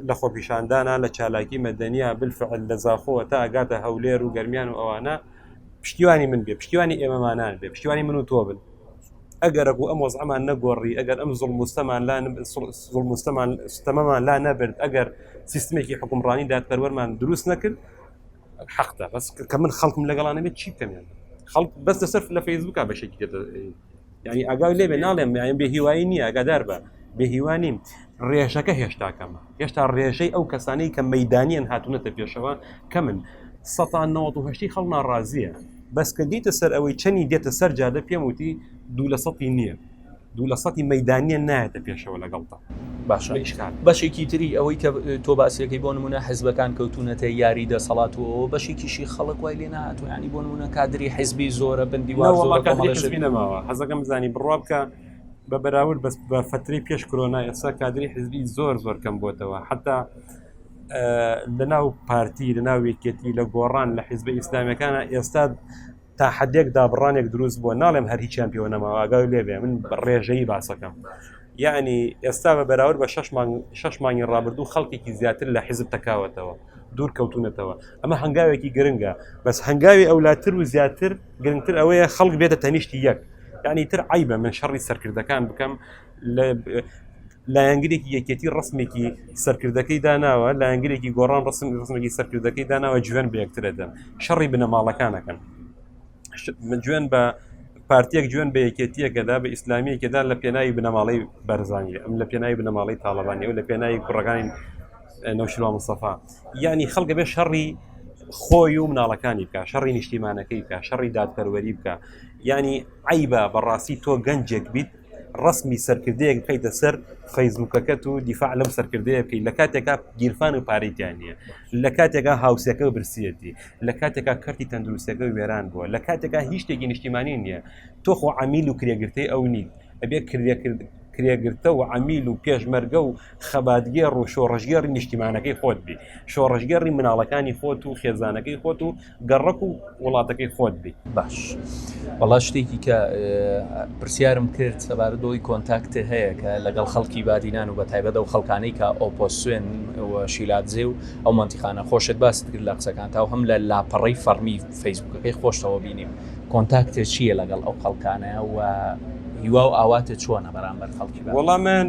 لە خۆپیشاندانە لە چالاکی مەدەنیە بالفعل لە زاخۆوە تا ئەگاتە هەولێر و گەرمیان و ئەوانە پشتیوانی من بێ پشتیوانی ئێمەمانان بێ پشتیوانی من و تۆ بن ئەگەرەک و ئەم وەزعمان نەگۆڕی ئەگەر ئەم زڵمستەمان لا نەبرد ئەگەر سیستمێکی حکومڕانی دادپەروەرمان دروست نەکرد حەقتە بەس کە من خەڵکم لەگەڵانە بێت چی بکەمیان خەڵک بەس دەسەر لە فەیسبووکە بەشێکی دێتە ینی ئاگای لێبێ ناڵێم یان بێهیوایی نییە ئەگادار بە بێهیوانیم ڕێژەکە هێشتا کەمە هێشتا ڕێژەی ئەو کەسانەی کە مەیدانیان هاتوونەتە پێشەوە کە من 1970 خەڵ ناڕازیە بەس کە دیتە سەر ئەوەی چەنی دێتە سەر جادە پێم وتی 2% نییە 2% مەیدانیە نایەتە پێشەوە لەگەڵتا باشە بەشێکی تری ئەوەی کە تۆ باسیەکەی بۆ نمونە حیزبەکان کەوتونەتە یاری دەسەڵات و بەشێکیشی خەڵک وای لێ نهاتوو ینی بۆ نمونە کادری حیزبی زۆرە بندیوارنەماوە حەزەکەم زانی بڕوا بکە بە بەراورد بەس بە فتری پێش کۆنا ئێستا کادری حیزبی زۆر کەم بۆتەوە حتا لەناو پارتی لەناو یەکێتی لە گۆڕان لە حیزبە ئیسلامیەکانە ئێستا تا حدێک دابڕانێک دروست بووە ناڵێم هەر هیچیان پێوە نەماوە ئاگای لێبێ من ڕێژەیی باسەکەم یعنی ئێستا بە بەراورد بە 6 مانگی ڕابردوو خەڵکێکی زیاتر لە حیزب تەکاوەتەوە دوور کەوتونەتەوە ئەمە هەنگاوێکی گرنگە بەس هەنگاوی ئەولاتر و زیاتر گرنگتر ئەوەیە خەڵک بێتە تەنیشتی یەک یعنی تر عیبە من شەڕی سەرکردەکان بکەم لایەنگرێکی یەکێتی ڕسمێکی سەرکردەکەی داناوە لایەنگرێکی گۆڕان ڕسمێکی سەرکردەکەی داناوە جوێن بە یەکترەدەن شەڕی بنەماڵەکانەکەن جوێن بە پارتیەک جوێن بە یەکێتیەکەدا بە ئیسلامیەکەدا لە پێناوی بنەماڵی بەرزانیە ئەم لە پێناوی بنەماڵی تاڵەبانی و لە پێناوی کوڕەکانی نەوشیروان مستەفا یعنی خەڵکە بێ شەڕی خۆی و مناڵەکانی بکە شەڕی نیشتیمانەکەی بکە شەڕی دادپەروەری بکە یعنی عیبە بەڕاستی تۆ گەنجێک بیت ڕسمی سەرکردەیەک بکەیتە سەر فەیسبووکەکەت و دیفاع لەم سەرکردەیە بکەیت لە کاتێکا گیرفان و پارەیتیان نییە لە کاتێکا هاوسەکە و برسیەتی لە کاتێکا کەرتی تەندروستەکە و وێران بووە لە کاتێکا هیچ شتێکی نیشتیمانی نییە تۆ خۆ عەمیل و کرێگرتەی ئەو نیت ئەبێ کرێگرتە و عەمیل و پێشمەرگە و خەباتگێڕ و شۆڕژگێڕی نیشتیمانەکەی خۆت بی شۆڕژگێڕی مناڵەکانی خۆت و خێزانەکەی خۆت و گەڕک و وڵاتەکەی خۆت بی باش وەڵا شتێکی کە پرسیارم کرد سەبارەتەوەی کۆنتاکتە هەیە کە لەگەڵ خەڵکی بادینان و بە تایبەتە و خەڵکانەی کە ئۆپۆسیۆن و شیلاتزێ و ئەو مەنتیقانە خۆشت باست کرد لە قسەکان تا و هەم لە لاپەڕەی فەرمی فەیسبووکەکەی خۆشتەوە بینیم کۆنتاکتە چییە لەگەڵ ئەو خەڵکانەیە و هیوا و ئاواتە چۆنە بەرامبەر خەڵکی وەڵام من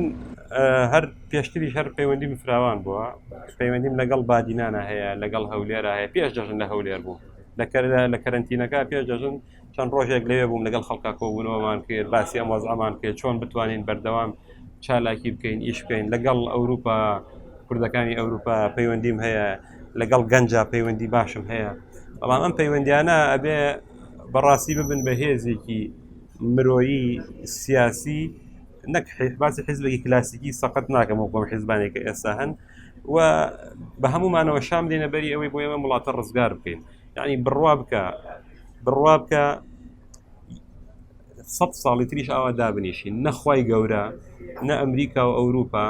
هەر پێشتری هەر پەیوەندیم فراوان بووە پەیوەندیم لەگەڵ بادینانە هەیە لەگەڵ هەولێرە هەیە پێش دەژن لە هەولێر بوو لە کەرنتینەکە پێش دەژن چەند ڕۆژێک لەوێ بووم لەگەڵ خەڵکا کۆبوونەوەمان کرد باسی ئەم وەزعەمان کرد چۆن بتوانین بەردەوام چالاکی بکەین ئیش بکەین لەگەڵ ئەوروپا کوردەکانی ئەوروپا پەیوەندیم هەیە لەگەڵ گەنجا پەیوەندی باشم هەیە بەڵام ئەم پەیوەندیانە ئەبێ بەڕاستی ببن بە هێزێکی مرۆیی سیاسی نەک باسی حیزبێکی کلاسیکی سەقەت ناکەم وەکو حیزبانێکە ئێستا هەن و بە هەمومانەوە شام دێنە بەری ئەوەی بۆ ئێمە وڵاتە ڕزگار بکەین یعنی بڕوا بکە 100 ساڵی تریش ئاوا دابنیشین نەخوای گەورە نە ئەمریکا و ئەوروپا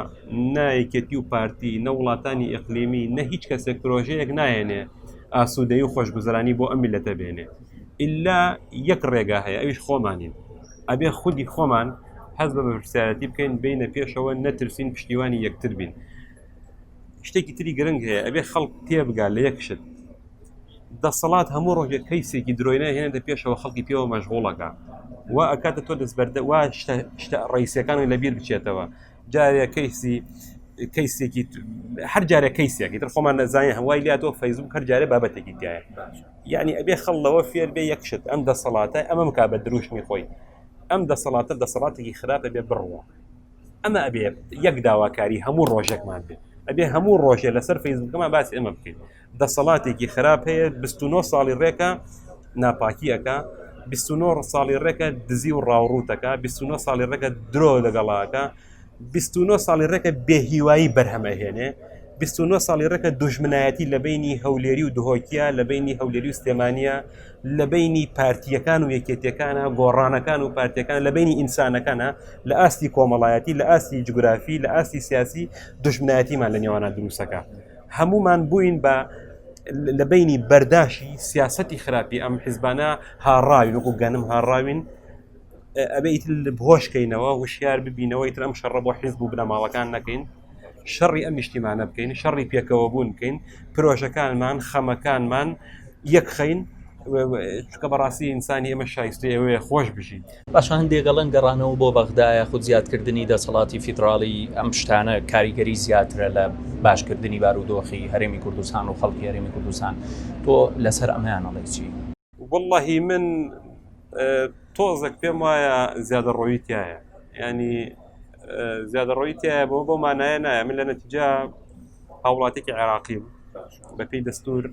نایەکێتی و پارتی نە وڵاتانی ئیقلیمی نە هیچ کەسێک پرۆژەیەک نایەنێ ئاسوودەی و خۆشگوزەرانی بۆ ئەم میلەتە بێنێ ئللا یەک ڕێگا هەیە ئەویش خۆمانین ئەبێ خودی خۆمان حەز بە بەپرسیارەتی بکەین بینە پێشەوە نەترسین پشتیوانی یەکتر بین شتێکی تری گرنگ هەیە ئەبێ خەڵک تێبگا لە یەک شت دەسەڵات هەموو ڕۆژێک کەیسێکی درۆینە هێنێتە پێشەوە خەڵکی پێوە مەشغوڵەکە وا ئەکاتە تۆ دەستبەردە وا شتە ڕئیسیەکانی لەبیر بچێتەوە جارێک کەیسێکی هەر جارێک کەیسێکی تر خۆمان نەزانین هەوای لاتۆ فەیسبوک هەر جارێ بابەتێکی تایە یعنی ئەبێ خەڵەوە فێر بێ یەک شت ئەم دەسەڵاتە ئەمە مکا بە دروشمی خۆی ئەم دەسەڵاتە دەسەڵاتێکی خراپە بێ بڕوە ئەمە ئەبێ یەک داواکاری هەموو ڕۆژێکمان بێت ئەبێ هەموو ڕۆژێ لەسەر فەیسبوکەمان باسی ئەمە بکەین دەسەڵاتێکی خراپ هەیە 29 ساڵی ڕێکە ناپاکیەکە 29 ساڵی ڕێکە دزی و ڕاوڕوتەکە 29 ساڵی ڕێکە درۆ لەگەڵاکە 29 ساڵی ڕێکە بێهیوایی بەرهەمەهێنێ 29 ساڵی ڕێکە دوژمنایەتی لە بینی هەولێری و دهۆکیە لە بینی هەولێری و سلێمانیە لە بینی پارتیەکان و یەکێتیەکانە گۆڕانەکان و پارتیەکان لە بینی ئینسانەکانە لە ئاستی کۆمەڵایەتی لە ئاستی جگرافی لە ئاستی سیاسی دوژمنایەتیمان لە نێوانە دروستەکە هەمومان بووین بە لە بینی بەرداشی سیاسەتی خراپی ئەم حیزبانە هاڕاوین وەکو گەنم هاڕاوین ئەبێ ئیتر بهۆشکەینەوە وشیار ببینەوە ئیتر ئەم شەڕە بۆ حیزب و بنەماڵەکان نەکەین شەڕی ئەم نیشتیمانە بکەین شەڕی پێکەوە بوون بکەین پرۆژەکانمان خەمەکانمان یەکخەین چکە بەڕاستی ئینسانی ئێمە شایستە ئەوەیە خۆش بژین باشە هەندێک گەڵەن گەڕانەوە بۆ بەغدایە خود زیادکردنی دەسەڵاتی فیدراڵی ئەم شتانە کاریگەری زیاترە لە باشکردنی بارودۆخی هەرێمی کوردستان و خەڵکی هەرێمی کوردستان تۆ لەسەر ئەمەیانەڵێ چی؟ واللهی من تۆزێک پێم وایە زیادە ڕۆیتایە ینی زیادە ڕۆیتایە بۆ مانایە نایە من لە نەتیجا هاوڵاتێکی عێراقیم بەپێی دەستور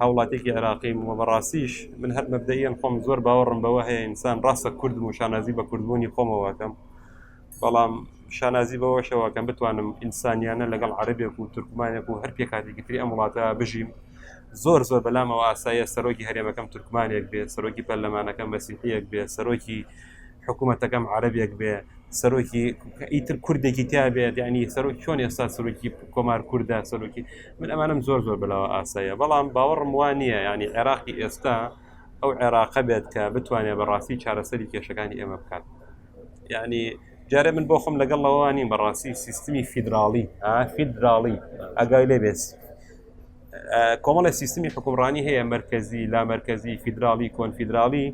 هاوڵاتێکی عێراقیم و بەڕاستیش من هەر مەبدەئیان خۆم زۆر باوەڕم بەوە هەیە ئینسان ڕاستە کوردم و شانازی بە کوردبوونی خۆمەوەکەم بەڵام شانازی بەوەشەوەکەم بتوانم ئینسانیانە لەگەڵ عەرەبێک و تورکمانێک و هەر پێکاتێکی تری ئەم وڵاتە بژیم زۆر بەلامەوە ئاساییە سەرۆکی هەرێمەکەم تورکمانێک بێ سەرۆکی پەرلەمانەکەم مەسیحیەک بێ سەرۆکی حکوومەتەکەم عەرەبێک بێ سەرۆکی ئیتر کوردێکی تیا بێت ینی سەرۆکی چۆن ئێستا سەرۆکی کۆمار کووردا سەرۆکی من ئەمانم زۆر بەلاوە ئاساییە بەڵام باوەڕم وان نییە ینی عێراقی ئێستا ئەو عێراقە بێت کە بتوانێت بەڕاستی چارەسەری کێشەکانی ئێمە بکات ینی جارێ من بۆ خۆم لەگەڵەوەوانی بەڕاستی سیستمی فیدراڵی ئەگای لێ بێت کۆمەڵی سیستمی حکومڕانی هەیە مرکزی لا مرکزی فیدراڵی کۆنفیدراڵی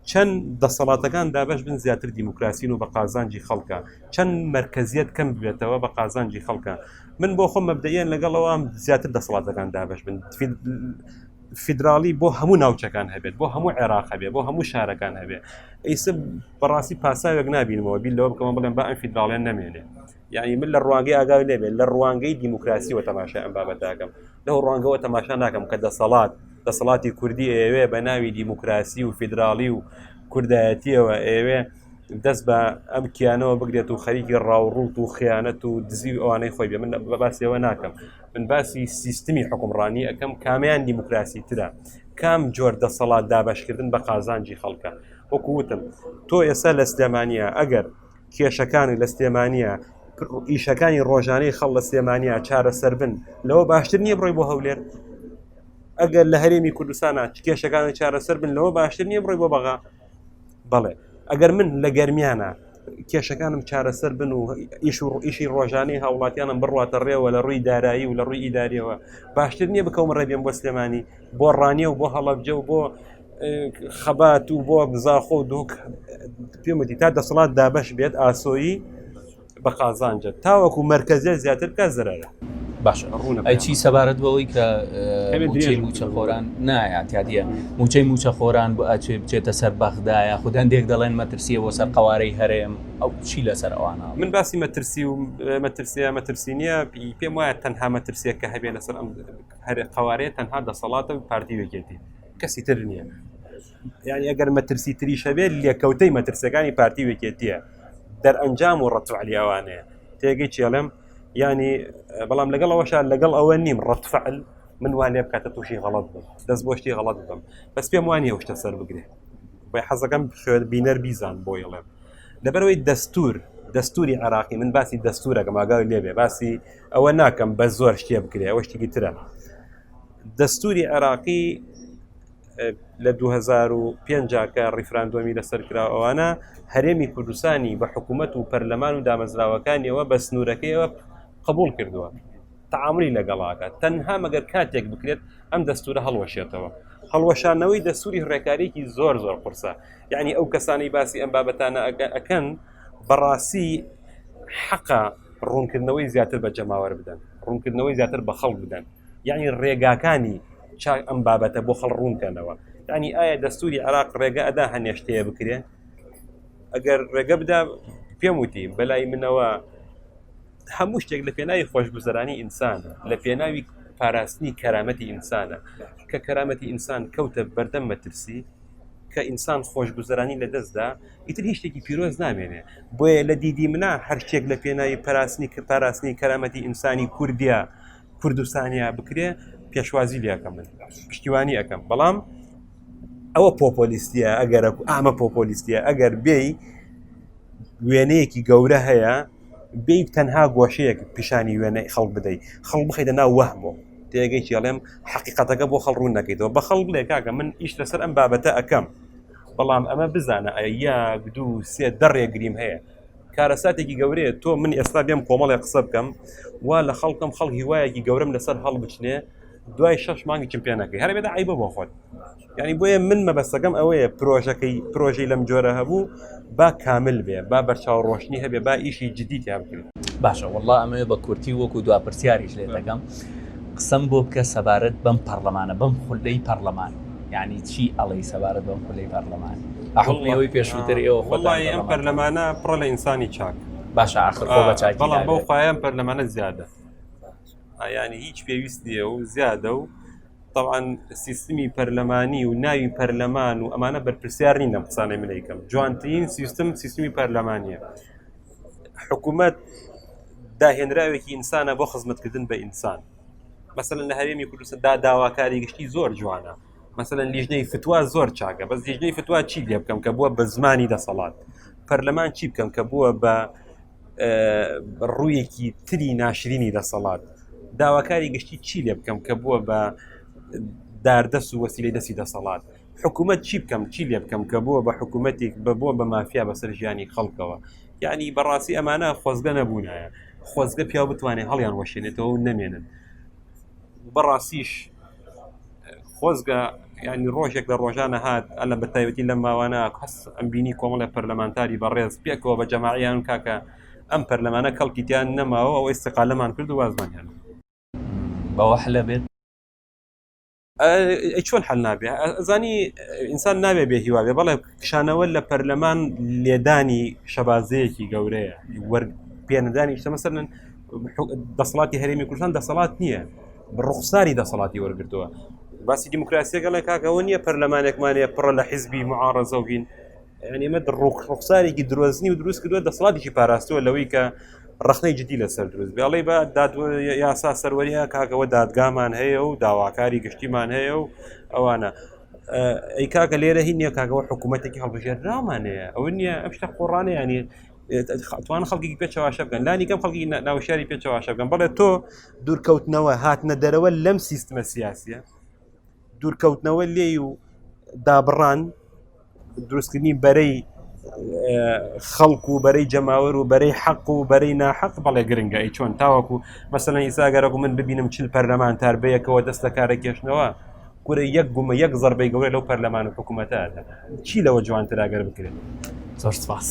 چەند دەسەڵاتەکان دابش بن زیاتر دیموکراسین و بە قازانجی خەڵکە چەند مرکزیت کەم بێتەوە بە قازانجی خەڵکە من بۆ خۆم مەبدەئیان لەگەڵەوە زیاتر دەسەڵاتەکان دابش بن فیدراڵی بۆ هەموو ناوچەکان هەبێت بۆ هەموو عێراق هەبێت بۆ هەموو شارەکان هەبێت ئەیسە بەڕاستی پاساوێک نبینەوە بیل لەوە بکەمە بڵێن بە ئەم فیدراڵیان نامێنێ یعنی من لە ڕوانگەی ئاگای لێبێت لە ڕوانگەی دیموکراسی و تەماشای ئەم بابەتاکەم لەو ڕوانگەوە تەماشا ناکەم کە دەسەڵاتی کوردی ئێوێ بە ناوی دیموکراسی و فیدراڵی و کوردایەتیەوە ئێوێ دەست بە ئەم کیانەوە بگرێت و خەریکی ڕاوڕوت و خیانەت و دزی ئەوانەی خۆی بێ من بە باسیەوە ناکەم من باسی سیستمی حکومڕانی ئەەکەم کامیان دیموکراسی ترە کام جۆر دەسەڵات دابشکردن بە قازانجی خەڵکە وەکووتم تۆ ئێستا لە سلێمانیە ئەگەر کێشەکانی لە سلێمانیە ئیشەکانی ڕۆژانەی خەڵ لە سلێمانیا چارەسەر بن لەوە باشتر نییە بڕۆی بۆ هەولێر ئەگەر لە هەرێمی کوردستانە کێشەکانی چارەسەر بن لەوە باشتر نییە بڕۆی بۆ بەغا بەڵێ ئەگەر من لە گەرمیانە کێشەکانم چارەسەر بن و ئیشی ڕۆژانەی هاوڵاتیانم بڕواتە ڕێوە لە ڕووی دارایی و لە ڕووی ئیداریەوە باشتر نییە بکەوم ڕێبێن بۆ سلێمانی بۆ ڕانیە و بۆ هەڵەبجە و بۆ خەبات و بۆ بزاخۆ و دووک پێمەتی تا دەسەڵات دابش بێت ئاسۆیی بە قازانجە تاوەکو مرکزیە زیاتر کە زرەرە باشە ئەی چی سەبارەت بەوەی کە موچەی موچە خۆران نایاتیادیە موچەی موچە خۆران بۆ ئاچێ بچێتە سەر بەغدایە خودیان دێک دەڵێن مەترسیە بۆ سەر قەوارەی هەرێم ئەو چی لەسەر ئەوانە من باسی مەترسی و مەترسی نییە پێم وایە تەنها مەترسیە کە هەبێ لەسەر ئەم قەوارەیە تەنها دەسەڵاتە پارتی وەکێتی کەسی تر نییە یعنی ئەگەر مەترسی تریشە بێت لێکەوتەی مەترسەکانی پارتی وەکێتیە دەرئەنجام و ڕەتوعلی ئەوانەیە تێگەی چێڵم ینی بەڵام لەگەڵەوەش لەگەڵ ئەوە نیم ڕەتفعل من وان لێ بکاتە تووشی غەڵەت بم دەست بۆ شتی غەڵەت بم بەس پێم وانە شتە سەر بگرێ بۆی حەزەکەم بینەر بیزان بۆیڵێم لەبەرەوەی دەستوری عراقی من باسی دەستورەکەم ئاگای لێبێ باسی ئەوە ناکەم بە زۆر شتێ بکرێ ئەوە شتێکی ترە دەستوری عراقی لە 2005 کە ڕیفراندۆمی لەسەر کراوەوانە هەرێمی کوردستانی بە حکوومەت و پەرلەمان و دامەزراوەکانیەوە بە سنوورەکەیەوە قبول کردووە تعاملی لەگەڵاکە تەنها مەگەر کاتێک بکرێت ئەم دەستورە هەڵوەشێتەوە هەڵوەشانەوەی دەستوری ڕێکاریکی زۆر قورسە یعنی ئەو کەسانی باسی ئەم بابەتانە ئەکەن بەڕاستی حەقا ڕوونکردنەوەی زیاتر بە جەماوەر بدەن ڕوونکردنەوەی زیاتر بە خەڵک بدەن یعنی ڕێگاکانی ئەم بابەتە بۆ خەڵ ڕوونکەنەوە یعنی ئایا دەستوری عراق ڕێگە ئەدا هەنێشتەیە بکرێ ئەگەر ڕێگە بدا پێم وتی بەلای منەوە هەموو شتێک لە پێناوی خۆشگوزەرانی ئینسانە لە پێناوی پاراستنی کەرامەتی ئینسانە کە کەرامەتی ئینسان کەوتە بەردەم مەترسی کە ئینسان خۆشگوزەرانی لە دەستدا ئیتر هیچ شتێکی پیرۆز نامێنێ بۆیە لە دیدی منە هەر شتێک لە پێناوی پاراستنی کەرامەتی ئینسانی کوردستانیا بکرێ پێشوازی لێکەم من پشتیوانی ئەەکەم بەڵام ئەوە پۆپۆلیستیە ئەگەر ئامە پۆپۆلیستیە ئەگەر بێی وێنەیەکی گەورە هەیە بێی تەنها گۆشەیەک پیشانی وێنەی خەڵ بدەیت خەڵ بخەیتە ناو وەهمەوە تێگەیکی ئەڵێم حقیقەتەکە بۆ خەڵ ڕوون نەکەیتەوە بە خەڵ بڵێ کاکە من ئیش لەسەر ئەم بابەتە ئەەکەم بەڵام ئەمە بزانە یەک دوو سێ دەڕێگریم هەیە کارەساتێکی گەورەیە تۆ من ئێستا بێم کۆمەڵێ قسە بکەم وا لە خەڵکم خەڵ هیوایەکی گەورەم لەسەر هەڵ بچنێ دوای 6 مانگی چم پێ نەکەی هەر بێدا عیبە بۆ خۆت یعنی بۆیە من مەبەستەکەم ئەوەیە پرۆژەی لەم جۆرە هەبوو با کامل بێ با بەرچاو ڕۆشنی هەبێ با ئیشی جدی تیا بکرێت باشە والله ئەمە بە کورتی وەکو دواپرسیاریش لێ دەکەم قسەم بۆ بکە سەبارەت بەم پەرلەمانە بەم خولەی پەرلەمان یعنی چی ئەڵەی سەبارەت بەم خولەی پەرلەمان ئەحڵنیەوەی پێشووتر ئێوە وڵی ئەم پەرلەمانە پڕە لە ئینسانی چاک باشە ئاخر خۆ بە چاکی بەڵام بەو خۆیان پەرلەمانە زیادە ینی هیچ پێویستیە و زیادە و طبعا سیستمی پەرلەمانی و ناوی پەرلەمان و ئەمانە بەرپرسیار نین لەم قسانەی من ئەیکەم جوانترین سیستمی پەرلەمانیە حکوومەت داهێنراوێکی ئینسانە بۆ خزمەتکردن بە ئینسان مثلا لە هەرێمی کوردستاندا داواکاری گشتی زۆر جوانە مثلا لیژنەی فتووا زۆر چاکە بەس لیژنەی فتووا چی لێ بکەم کە بووە بە زمانی دەسەڵات پەرلەمان چی بکەم کە بووە بە ڕوویەکی تری ناشرینی دەسەڵات داواکاری گشتی چی لێ بکەم کە بووە بە داردەست و وەسیلەی دەستی دەسەڵات حکوومەت چی بکەم چی لێ بکەم کە بووە بە حکوومەتێک بووە بە مافیا بەسەر ژیانی خەڵکەوە یعنی بەڕاستی ئەمانە خۆزگە نەبوونایە خۆزگە پیا بتوانێت هەڵیان وەشێنێتەوە و نەمێنن بەڕاستیش خۆزگە ینی ڕۆژێک لە ڕۆژانە هات ئەلە بە تایبەتی لەم ماوانە هەست ئەم بینی کۆمەڵە پەرلەمانتاری بەڕێز پێکەوە بە جەماعیان کاکە ئەم پەرلەمانە کەڵکیتیان نەماوە ئەو ئێستقالەمان کرد و وازمانیان بەوە حلە بێت چۆن حل نابێ ئەزانی ئینسان نابێ بێ هیواابێ بەڵێ کشانەوە لە پەرلەمان لێدانی شەبازەیەکی گەورەیە پێنەدانی شتە مەسەرن دەسەڵاتی هەرێمی کوردستان دەسەڵات نییە ڕوخساری دەسەڵاتی وەرگرتووە باسی دیموکراسیەکە لە کاکەوە نییە پەرلەمانێکمانەیە پڕە لە حیزبی معارەزە و بین یعنی ئمە ڕوخسارێکی درۆزنی و دروست کردووە دەسەڵاتێکی پاراستووە لەوەی کە ڕخنەی جدی لەسەر دروست بێڵێ بە یاسا سەروەریە کاکەوە دادگامان هەیە و داواکاری گشتیمان هەیە و ئەوانە ئەی کاکە لێرە هی نییە کاکەوە حکوومەتێکی هەڵبژێرراومانەیە ئەوە نییە ئەم شتە قۆڕانە ینی توان خەڵکی پێچەواشە بکەن لانی کەم خەڵکی ناوشاری پێچەواشە بکەن بەڵێ تۆ دوورکەوتنەوە هاتنە دەرەوە لەم سیستمە سیاسیە دوورکەوتنەوە لێ و دابڕان دروستکردنی بەرەی خەڵک و بەرەی جەماوەر و بەرەی حەق و بەرەی ناحەق بەڵێ گرنگە ئەی چۆن تاوەکو مەسەلەن ئیساگەرەکو من ببینم چل پەرلەمانتار بەیەکەوە دەست لە کارە کێشنەوە کورە یەک گومە یەک زەربەی گەورە لەو پەرلەمان و حکوومەتە چی لەوە جوانتر ئەگەر بکرێت زۆر سپاس.